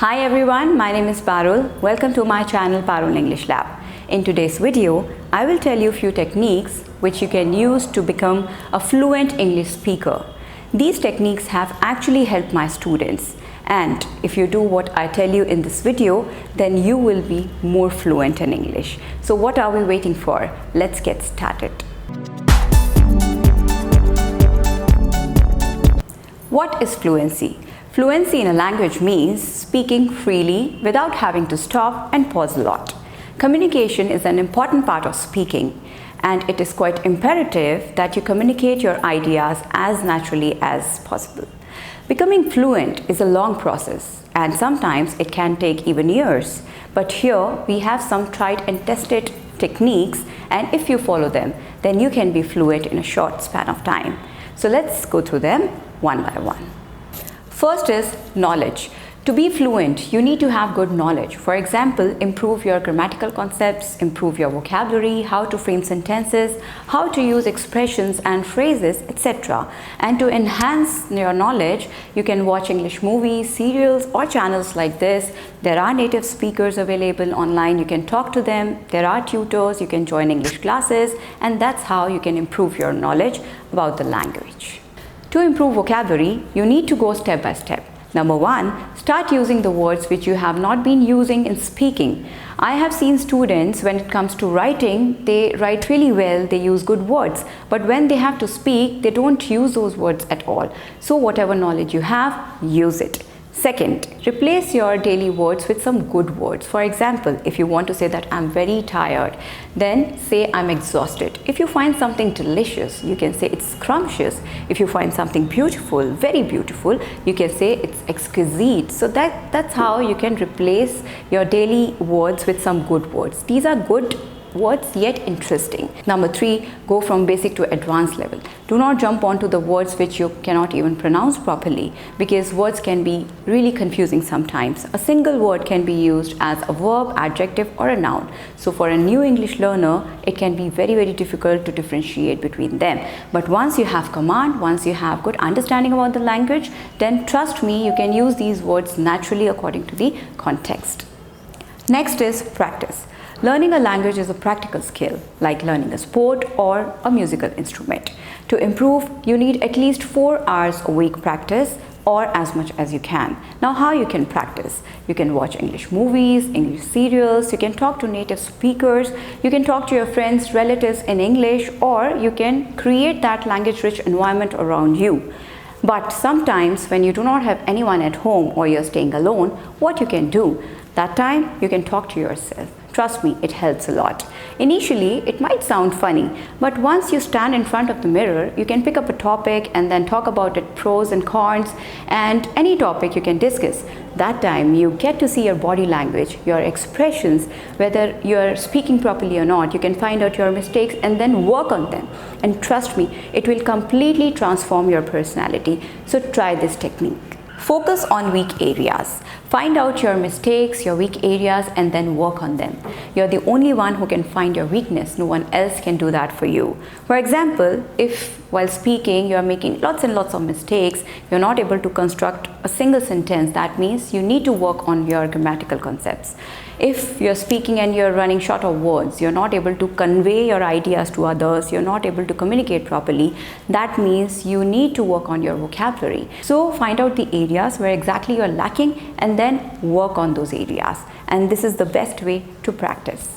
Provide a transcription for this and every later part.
Hi everyone, my name is Parul. Welcome to my channel Parul English Lab. In today's video, I will tell you a few techniques which you can use to become a fluent English speaker. These techniques have actually helped my students, and if you do what I tell you in this video, then you will be more fluent in English. So what are we waiting for? Let's get started. What is fluency? Fluency in a language means speaking freely without having to stop and pause a lot. Communication is an important part of speaking, and it is quite imperative that you communicate your ideas as naturally as possible. Becoming fluent is a long process, and sometimes it can take even years. But here we have some tried and tested techniques, and if you follow them, then you can be fluent in a short span of time. So let's go through them one by one. First is knowledge. To be fluent, you need to have good knowledge. For example, improve your grammatical concepts, improve your vocabulary, how to frame sentences, how to use expressions and phrases, etc. And to enhance your knowledge, you can watch English movies, serials, or channels like this. There are native speakers available online. You can talk to them. There are tutors. You can join English classes, and that's how you can improve your knowledge about the language. To improve vocabulary, you need to go step by step. Number one, start using the words which you have not been using in speaking. I have seen students, when it comes to writing, they write really well, they use good words, but when they have to speak, they don't use those words at all. So whatever knowledge you have, use it. Second, replace your daily words with some good words. For example, if you want to say that I'm very tired, then say I'm exhausted. If you find something delicious, you can say it's scrumptious. If you find something beautiful, very beautiful, you can say it's exquisite. So that's how you can replace your daily words with some good words. These are good words yet interesting. Number three, go from basic to advanced level. Do not jump onto the words which you cannot even pronounce properly, because words can be really confusing sometimes. A single word can be used as a verb, adjective, or a noun. So for a new English learner, it can be very difficult to differentiate between them. But once you have command, once you have good understanding about the language, then trust me, you can use these words naturally according to the context. Next is practice. Learning a language is a practical skill, like learning a sport or a musical instrument. To improve, you need at least 4 hours a week practice, or as much as you can. Now, how you can practice? You can watch English movies, English serials, you can talk to native speakers, you can talk to your friends, relatives in English, or you can create that language-rich environment around you. But sometimes when you do not have anyone at home or you're staying alone, what you can do? That time you can talk to yourself. Trust me, it helps a lot. Initially, it might sound funny, but once you stand in front of the mirror, you can pick up a topic and then talk about it, pros and cons, and any topic you can discuss. That time you get to see your body language, your expressions, whether you're speaking properly or not. You can find out your mistakes and then work on them. And trust me, it will completely transform your personality. So try this technique. Focus on weak areas. Find out your mistakes, your weak areas, and then work on them. You're the only one who can find your weakness. No one else can do that for you. For example, if while speaking you're making lots and lots of mistakes, you're not able to construct a single sentence, that means you need to work on your grammatical concepts. If you're speaking and you're running short of words, you're not able to convey your ideas to others, you're not able to communicate properly, that means you need to work on your vocabulary. So find out the areas where exactly you're lacking and then work on those areas. And this is the best way to practice.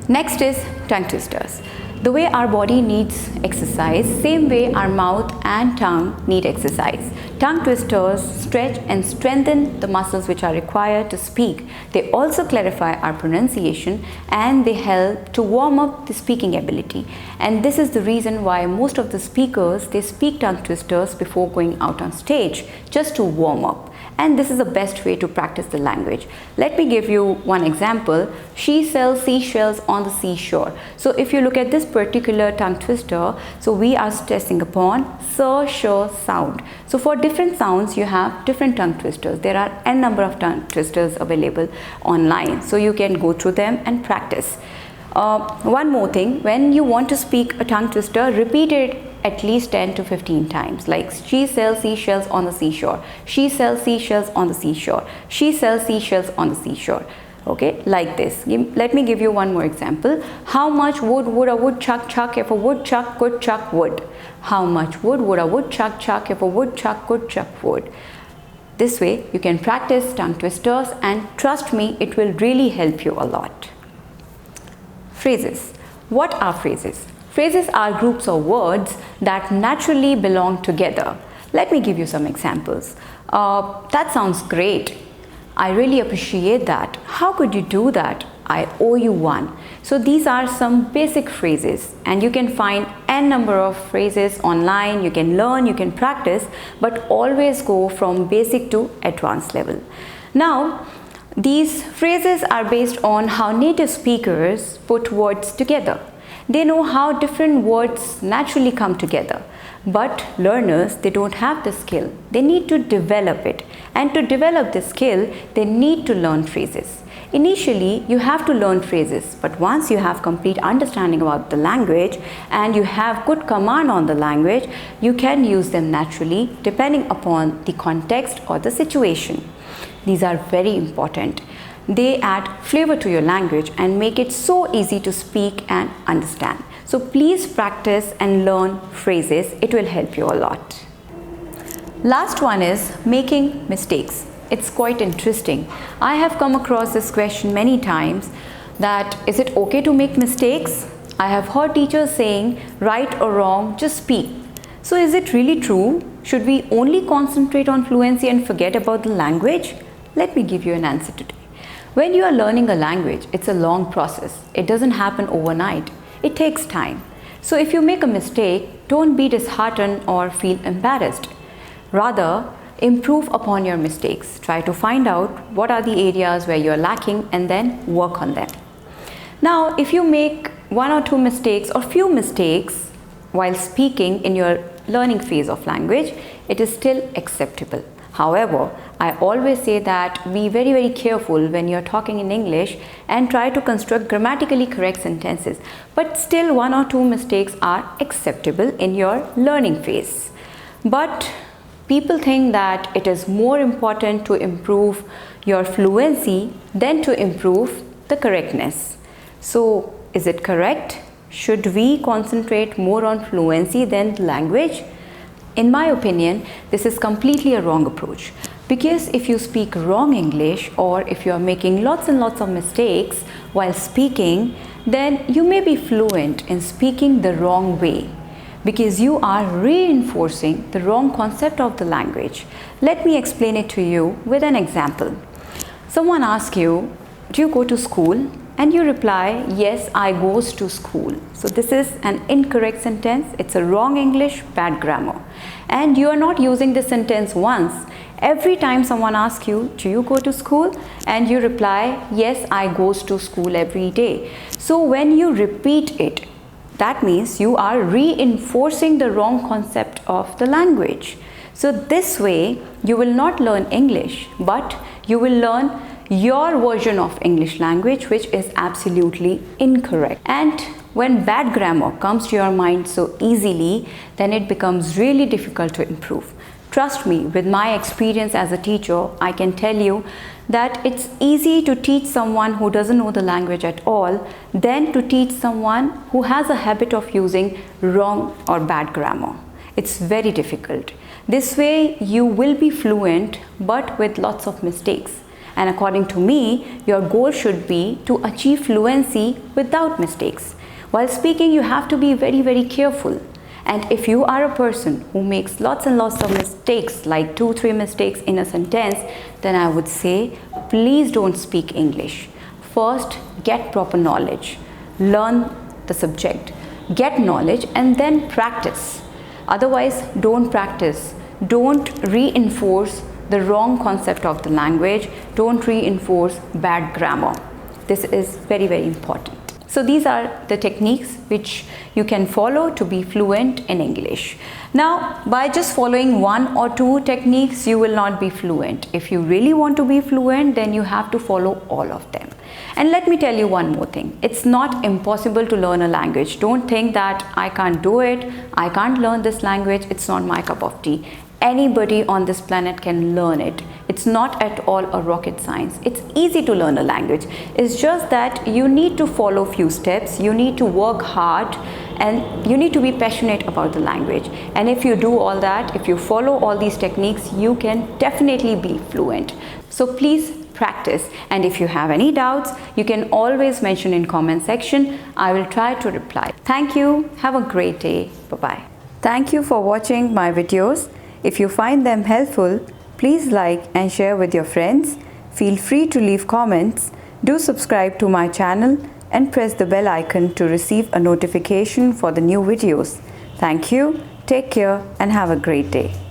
Next is tongue twisters. The way our body needs exercise, same way our mouth and tongue need exercise. Tongue twisters stretch and strengthen the muscles which are required to speak. They also clarify our pronunciation, and they help to warm up the speaking ability. And this is the reason why most of the speakers, they speak tongue twisters before going out on stage, just to warm up. And this is the best way to practice the language. Let me give you one example. She sells seashells on the seashore. So if you look at this particular tongue twister, so we are stressing upon sound. So for different sounds, you have different tongue twisters. There are n number of tongue twisters available online. So you can go through them and practice. One more thing, when you want to speak a tongue twister, repeat it at least 10 to 15 times. Like, she sells seashells on the seashore. She sells seashells on the seashore. She sells seashells on the seashore. Okay, like this. Let me give you one more example. How much wood would a woodchuck chuck if a woodchuck could chuck wood? How much wood would a woodchuck chuck if a woodchuck could chuck wood? This way you can practice tongue twisters, and trust me, it will really help you a lot. Phrases. What are phrases? Phrases are groups of words that naturally belong together. Let me give you some examples. That sounds great. I really appreciate that. How could you do that? I owe you one. So these are some basic phrases, and you can find n number of phrases online. You can learn, you can practice, but always go from basic to advanced level. Now, these phrases are based on how native speakers put words together. They know how different words naturally come together. But learners, they don't have the skill. They need to develop it. And to develop the skill, they need to learn phrases. Initially, you have to learn phrases, but once you have complete understanding about the language and you have good command on the language, you can use them naturally depending upon the context or the situation. These are very important. They add flavor to your language and make it so easy to speak and understand. So please practice and learn phrases. It will help you a lot. Last one is making mistakes. It's quite interesting. I have come across this question many times, that is it okay to make mistakes? I have heard teachers saying, right or wrong, just speak. So is it really true? Should we only concentrate on fluency and forget about the language? Let me give you an answer today. When you are learning a language, it's a long process. It doesn't happen overnight. It takes time. So if you make a mistake, don't be disheartened or feel embarrassed. Rather, improve upon your mistakes. Try to find out what are the areas where you are lacking and then work on them. Now, if you make one or two mistakes or few mistakes while speaking in your learning phase of language, it is still acceptable. However, I always say that be very, very careful when you're talking in English and try to construct grammatically correct sentences. But still, one or two mistakes are acceptable in your learning phase. But people think that it is more important to improve your fluency than to improve the correctness. So, is it correct? Should we concentrate more on fluency than language? In my opinion, this is completely a wrong approach. Because if you speak wrong English, or if you are making lots and lots of mistakes while speaking, then you may be fluent in speaking the wrong way, because you are reinforcing the wrong concept of the language. Let me explain it to you with an example. Someone asks you, do you go to school? And you reply, yes, I goes to school. So this is an incorrect sentence. It's a wrong English, bad grammar. And you are not using this sentence once. Every time someone asks you, do you go to school? And you reply, yes, I goes to school every day. So when you repeat it, that means you are reinforcing the wrong concept of the language. So this way, you will not learn English, but you will learn your version of English language, which is absolutely incorrect. And when bad grammar comes to your mind so easily, then it becomes really difficult to improve. Trust me, with my experience as a teacher, I can tell you that it's easy to teach someone who doesn't know the language at all than to teach someone who has a habit of using wrong or bad grammar. It's very difficult. This way, you will be fluent, but with lots of mistakes. And according to me, your goal should be to achieve fluency without mistakes. While speaking, you have to be very, very careful. And if you are a person who makes lots and lots of mistakes, like 2-3 mistakes in a sentence, then I would say, please don't speak English. First, get proper knowledge. Learn the subject. Get knowledge and then practice. Otherwise, don't practice. Don't reinforce the wrong concept of the language. Don't reinforce bad grammar. This is very, very important. So these are the techniques which you can follow to be fluent in English. Now, by just following 1 or 2 techniques, you will not be fluent. If you really want to be fluent, then you have to follow all of them. And let me tell you one more thing. It's not impossible to learn a language. Don't think that I can't do it, I can't learn this language, it's not my cup of tea. Anybody on this planet can learn it. It's not at all a rocket science. It's easy to learn a language. It's just that you need to follow few steps, you need to work hard, and you need to be passionate about the language. And if you do all that, if you follow all these techniques, you can definitely be fluent. So please practice, and if you have any doubts, you can always mention in comment section. I will try to reply. Thank you. Have a great day. Bye-bye. Thank you for watching my videos. If you find them helpful, please like and share with your friends. Feel free to leave comments. Do subscribe to my channel and press the bell icon to receive a notification for the new videos. Thank you, take care, and have a great day.